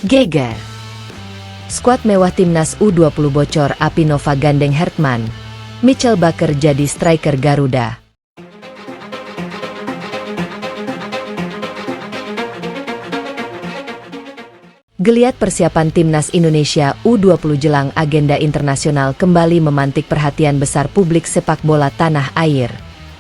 Geger. Skuad mewah timnas U20 bocor api Nova gandeng Hertman. Mitchell Bakker jadi striker Garuda. Geliat persiapan timnas Indonesia U20 jelang agenda internasional kembali memantik perhatian besar publik sepak bola tanah air.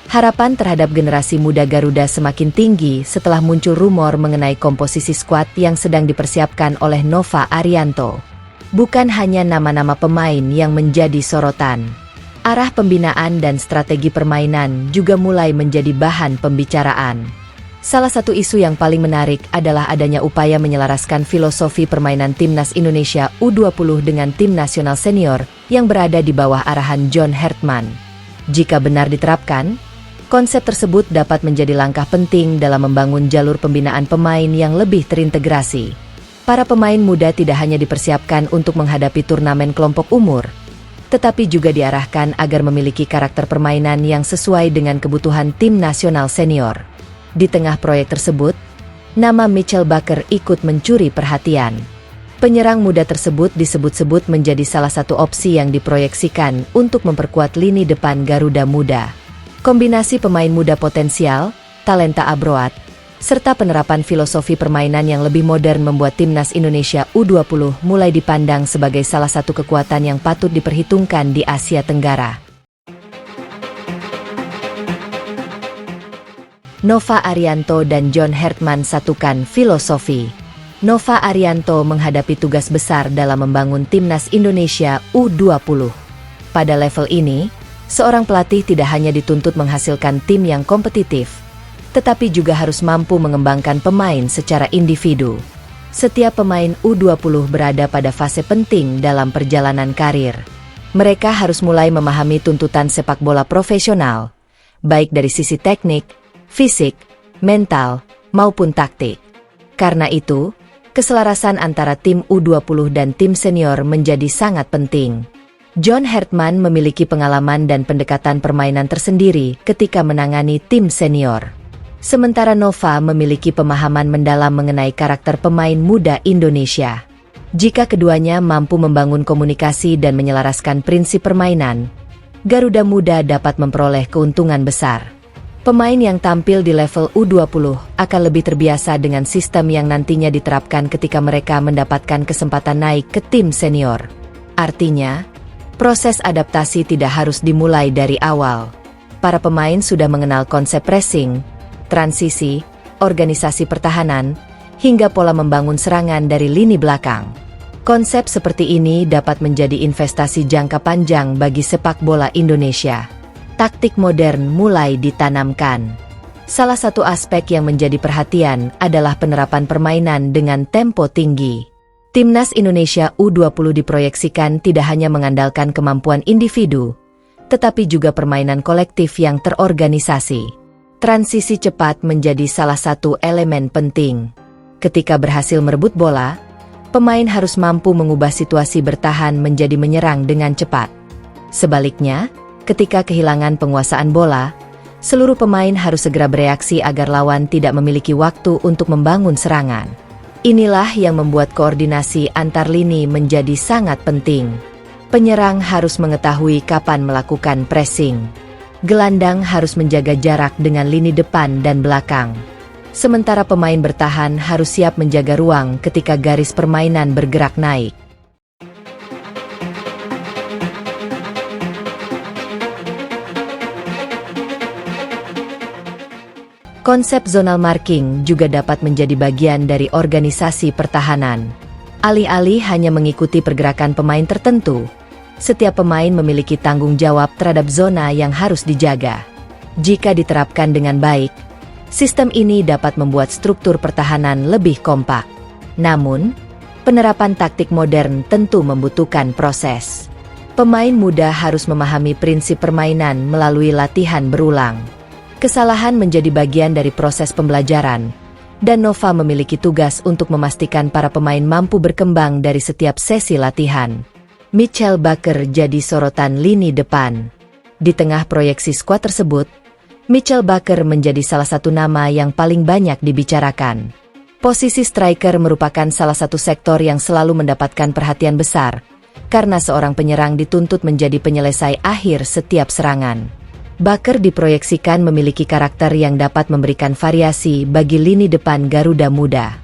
Harapan terhadap generasi muda Garuda semakin tinggi setelah muncul rumor mengenai komposisi skuad yang sedang dipersiapkan oleh Nova Arianto. Bukan hanya nama-nama pemain yang menjadi sorotan. Arah pembinaan dan strategi permainan juga mulai menjadi bahan pembicaraan. Salah satu isu yang paling menarik adalah adanya upaya menyelaraskan filosofi permainan timnas Indonesia U20 dengan tim nasional senior yang berada di bawah arahan John Hertman. Jika benar diterapkan, konsep tersebut dapat menjadi langkah penting dalam membangun jalur pembinaan pemain yang lebih terintegrasi. Para pemain muda tidak hanya dipersiapkan untuk menghadapi turnamen kelompok umur, tetapi juga diarahkan agar memiliki karakter permainan yang sesuai dengan kebutuhan tim nasional senior. Di tengah proyek tersebut, nama Mitchell Bakker ikut mencuri perhatian. Penyerang muda tersebut disebut-sebut menjadi salah satu opsi yang diproyeksikan untuk memperkuat lini depan Garuda Muda. Kombinasi pemain muda potensial, talenta abroad, serta penerapan filosofi permainan yang lebih modern membuat timnas Indonesia U20 mulai dipandang sebagai salah satu kekuatan yang patut diperhitungkan di Asia Tenggara. Nova Arianto dan John Hertman satukan filosofi. Nova Arianto menghadapi tugas besar dalam membangun timnas Indonesia U20. Pada level ini, seorang pelatih tidak hanya dituntut menghasilkan tim yang kompetitif, tetapi juga harus mampu mengembangkan pemain secara individu. Setiap pemain U20 berada pada fase penting dalam perjalanan karir. Mereka harus mulai memahami tuntutan sepak bola profesional, baik dari sisi teknik, fisik, mental, maupun taktik. Karena itu, keselarasan antara tim U20 dan tim senior menjadi sangat penting. John Hertman memiliki pengalaman dan pendekatan permainan tersendiri ketika menangani tim senior. Sementara Nova memiliki pemahaman mendalam mengenai karakter pemain muda Indonesia. Jika keduanya mampu membangun komunikasi dan menyelaraskan prinsip permainan, Garuda Muda dapat memperoleh keuntungan besar. Pemain yang tampil di level U20 akan lebih terbiasa dengan sistem yang nantinya diterapkan ketika mereka mendapatkan kesempatan naik ke tim senior. Artinya, proses adaptasi tidak harus dimulai dari awal. Para pemain sudah mengenal konsep pressing, transisi, organisasi pertahanan, hingga pola membangun serangan dari lini belakang. Konsep seperti ini dapat menjadi investasi jangka panjang bagi sepak bola Indonesia. Taktik modern mulai ditanamkan. Salah satu aspek yang menjadi perhatian adalah penerapan permainan dengan tempo tinggi. Timnas Indonesia U20 diproyeksikan tidak hanya mengandalkan kemampuan individu, tetapi juga permainan kolektif yang terorganisasi. Transisi cepat menjadi salah satu elemen penting. Ketika berhasil merebut bola, pemain harus mampu mengubah situasi bertahan menjadi menyerang dengan cepat. Sebaliknya, ketika kehilangan penguasaan bola, seluruh pemain harus segera bereaksi agar lawan tidak memiliki waktu untuk membangun serangan. Inilah yang membuat koordinasi antar lini menjadi sangat penting. Penyerang harus mengetahui kapan melakukan pressing. Gelandang harus menjaga jarak dengan lini depan dan belakang. Sementara pemain bertahan harus siap menjaga ruang ketika garis permainan bergerak naik. Konsep zonal marking juga dapat menjadi bagian dari organisasi pertahanan. Alih-alih hanya mengikuti pergerakan pemain tertentu, setiap pemain memiliki tanggung jawab terhadap zona yang harus dijaga. Jika diterapkan dengan baik, sistem ini dapat membuat struktur pertahanan lebih kompak. Namun, penerapan taktik modern tentu membutuhkan proses. Pemain muda harus memahami prinsip permainan melalui latihan berulang. Kesalahan menjadi bagian dari proses pembelajaran, dan Nova memiliki tugas untuk memastikan para pemain mampu berkembang dari setiap sesi latihan. Mitchell Bakker jadi sorotan lini depan. Di tengah proyeksi skuad tersebut, Mitchell Bakker menjadi salah satu nama yang paling banyak dibicarakan. Posisi striker merupakan salah satu sektor yang selalu mendapatkan perhatian besar, karena seorang penyerang dituntut menjadi penyelesai akhir setiap serangan. Baker diproyeksikan memiliki karakter yang dapat memberikan variasi bagi lini depan Garuda Muda.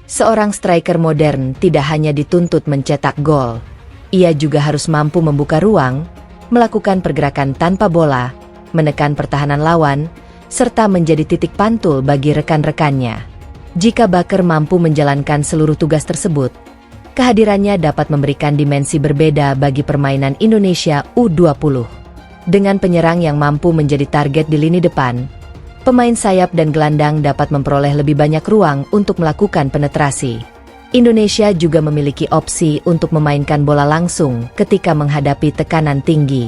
Seorang striker modern tidak hanya dituntut mencetak gol, ia juga harus mampu membuka ruang, melakukan pergerakan tanpa bola, menekan pertahanan lawan, serta menjadi titik pantul bagi rekan-rekannya. Jika Baker mampu menjalankan seluruh tugas tersebut, kehadirannya dapat memberikan dimensi berbeda bagi permainan Indonesia U20. Dengan penyerang yang mampu menjadi target di lini depan, pemain sayap dan gelandang dapat memperoleh lebih banyak ruang untuk melakukan penetrasi. Indonesia juga memiliki opsi untuk memainkan bola langsung ketika menghadapi tekanan tinggi.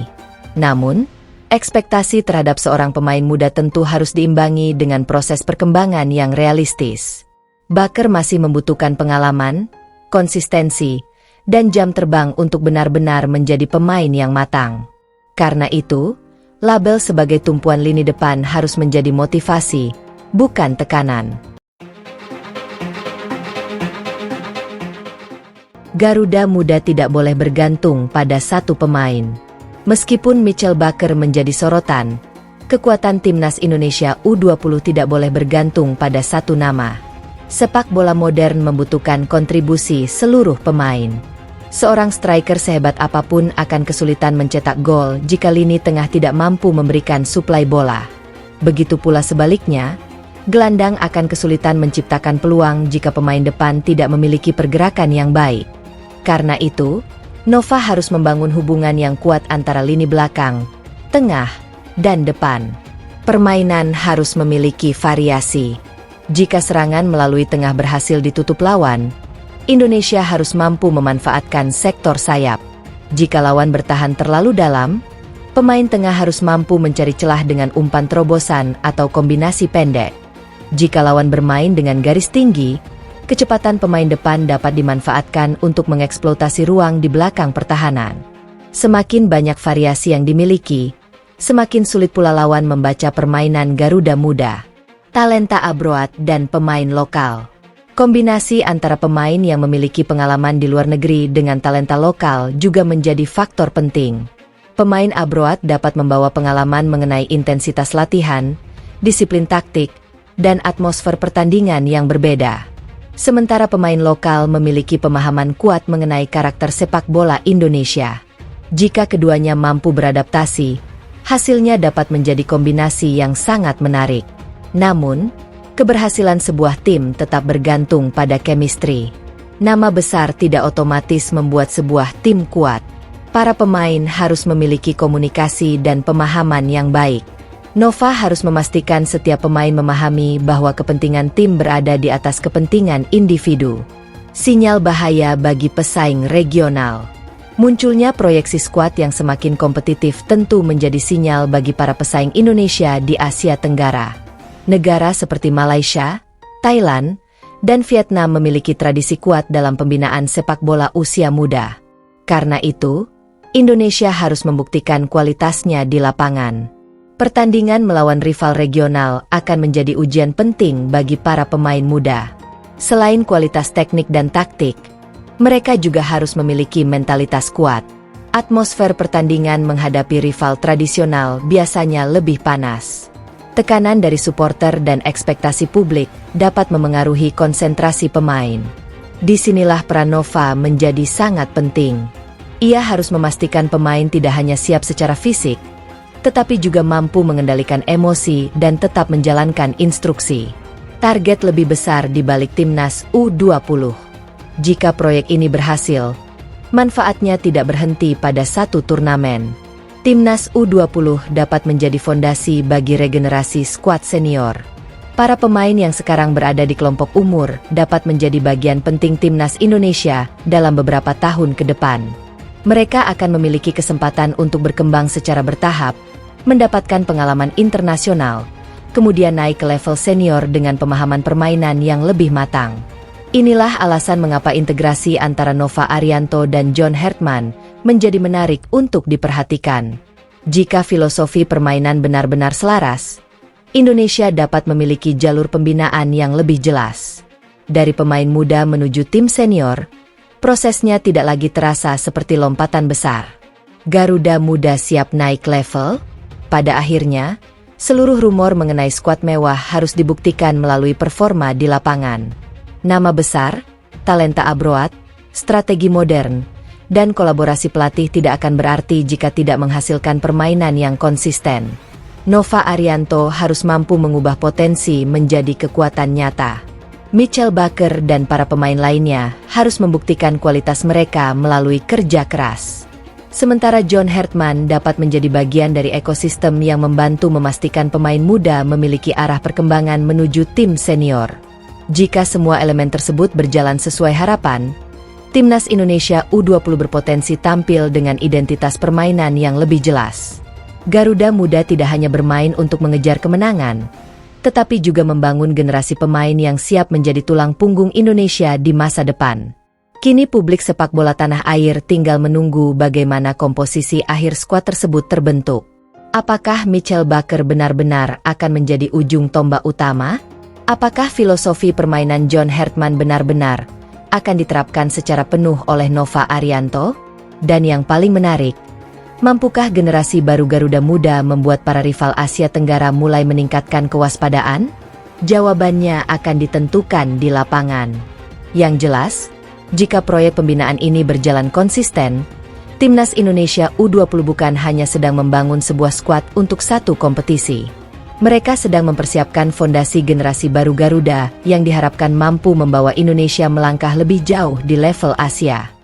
Namun, ekspektasi terhadap seorang pemain muda tentu harus diimbangi dengan proses perkembangan yang realistis. Baker masih membutuhkan pengalaman, konsistensi, dan jam terbang untuk benar-benar menjadi pemain yang matang. Karena itu, label sebagai tumpuan lini depan harus menjadi motivasi, bukan tekanan. Garuda Muda tidak boleh bergantung pada satu pemain. Meskipun Michael Baker menjadi sorotan, kekuatan timnas Indonesia U20 tidak boleh bergantung pada satu nama. Sepak bola modern membutuhkan kontribusi seluruh pemain. Seorang striker sehebat apapun akan kesulitan mencetak gol jika lini tengah tidak mampu memberikan suplai bola. Begitu pula sebaliknya, gelandang akan kesulitan menciptakan peluang jika pemain depan tidak memiliki pergerakan yang baik. Karena itu, Nova harus membangun hubungan yang kuat antara lini belakang, tengah, dan depan. Permainan harus memiliki variasi. Jika serangan melalui tengah berhasil ditutup lawan, Indonesia harus mampu memanfaatkan sektor sayap. Jika lawan bertahan terlalu dalam, pemain tengah harus mampu mencari celah dengan umpan terobosan atau kombinasi pendek. Jika lawan bermain dengan garis tinggi, kecepatan pemain depan dapat dimanfaatkan untuk mengeksploitasi ruang di belakang pertahanan. Semakin banyak variasi yang dimiliki, semakin sulit pula lawan membaca permainan Garuda Muda. Talenta abroad dan pemain lokal. Kombinasi antara pemain yang memiliki pengalaman di luar negeri dengan talenta lokal juga menjadi faktor penting. Pemain abroad dapat membawa pengalaman mengenai intensitas latihan, disiplin taktik, dan atmosfer pertandingan yang berbeda. Sementara pemain lokal memiliki pemahaman kuat mengenai karakter sepak bola Indonesia. Jika keduanya mampu beradaptasi, hasilnya dapat menjadi kombinasi yang sangat menarik. Namun, keberhasilan sebuah tim tetap bergantung pada chemistry. Nama besar tidak otomatis membuat sebuah tim kuat. Para pemain harus memiliki komunikasi dan pemahaman yang baik. Nova harus memastikan setiap pemain memahami bahwa kepentingan tim berada di atas kepentingan individu. Sinyal bahaya bagi pesaing regional. Munculnya proyeksi skuad yang semakin kompetitif tentu menjadi sinyal bagi para pesaing Indonesia di Asia Tenggara. Negara seperti Malaysia, Thailand, dan Vietnam memiliki tradisi kuat dalam pembinaan sepak bola usia muda. Karena itu, Indonesia harus membuktikan kualitasnya di lapangan. Pertandingan melawan rival regional akan menjadi ujian penting bagi para pemain muda. Selain kualitas teknik dan taktik, mereka juga harus memiliki mentalitas kuat. Atmosfer pertandingan menghadapi rival tradisional biasanya lebih panas. Tekanan dari supporter dan ekspektasi publik dapat memengaruhi konsentrasi pemain. Disinilah peran Nova menjadi sangat penting. Ia harus memastikan pemain tidak hanya siap secara fisik, tetapi juga mampu mengendalikan emosi dan tetap menjalankan instruksi. Target lebih besar di balik timnas U20. Jika proyek ini berhasil, manfaatnya tidak berhenti pada satu turnamen. Timnas U20 dapat menjadi fondasi bagi regenerasi skuad senior. Para pemain yang sekarang berada di kelompok umur dapat menjadi bagian penting timnas Indonesia dalam beberapa tahun ke depan. Mereka akan memiliki kesempatan untuk berkembang secara bertahap, mendapatkan pengalaman internasional, kemudian naik ke level senior dengan pemahaman permainan yang lebih matang. Inilah alasan mengapa integrasi antara Nova Arianto dan John Hertman menjadi menarik untuk diperhatikan. Jika filosofi permainan benar-benar selaras, Indonesia dapat memiliki jalur pembinaan yang lebih jelas. dari pemain muda menuju tim senior, prosesnya tidak lagi terasa seperti lompatan besar. Garuda Muda siap naik level? Pada akhirnya, seluruh rumor mengenai skuad mewah harus dibuktikan melalui performa di lapangan. Nama besar, talenta abroad, strategi modern, dan kolaborasi pelatih tidak akan berarti jika tidak menghasilkan permainan yang konsisten. Nova Arianto harus mampu mengubah potensi menjadi kekuatan nyata. Mitchell Baker dan para pemain lainnya harus membuktikan kualitas mereka melalui kerja keras. Sementara John Hartman dapat menjadi bagian dari ekosistem yang membantu memastikan pemain muda memiliki arah perkembangan menuju tim senior. Jika semua elemen tersebut berjalan sesuai harapan, Timnas Indonesia U20 berpotensi tampil dengan identitas permainan yang lebih jelas. Garuda Muda tidak hanya bermain untuk mengejar kemenangan, tetapi juga membangun generasi pemain yang siap menjadi tulang punggung Indonesia di masa depan. Kini publik sepak bola tanah air tinggal menunggu bagaimana komposisi akhir skuad tersebut terbentuk. Apakah Mitchell Baker benar-benar akan menjadi ujung tombak utama? Apakah filosofi permainan John Hartman benar-benar akan diterapkan secara penuh oleh Nova Arianto? Dan yang paling menarik, mampukah generasi baru Garuda Muda membuat para rival Asia Tenggara mulai meningkatkan kewaspadaan? Jawabannya akan ditentukan di lapangan. Yang jelas, jika proyek pembinaan ini berjalan konsisten, Timnas Indonesia U20 bukan hanya sedang membangun sebuah skuad untuk satu kompetisi. Mereka sedang mempersiapkan fondasi generasi baru Garuda yang diharapkan mampu membawa Indonesia melangkah lebih jauh di level Asia.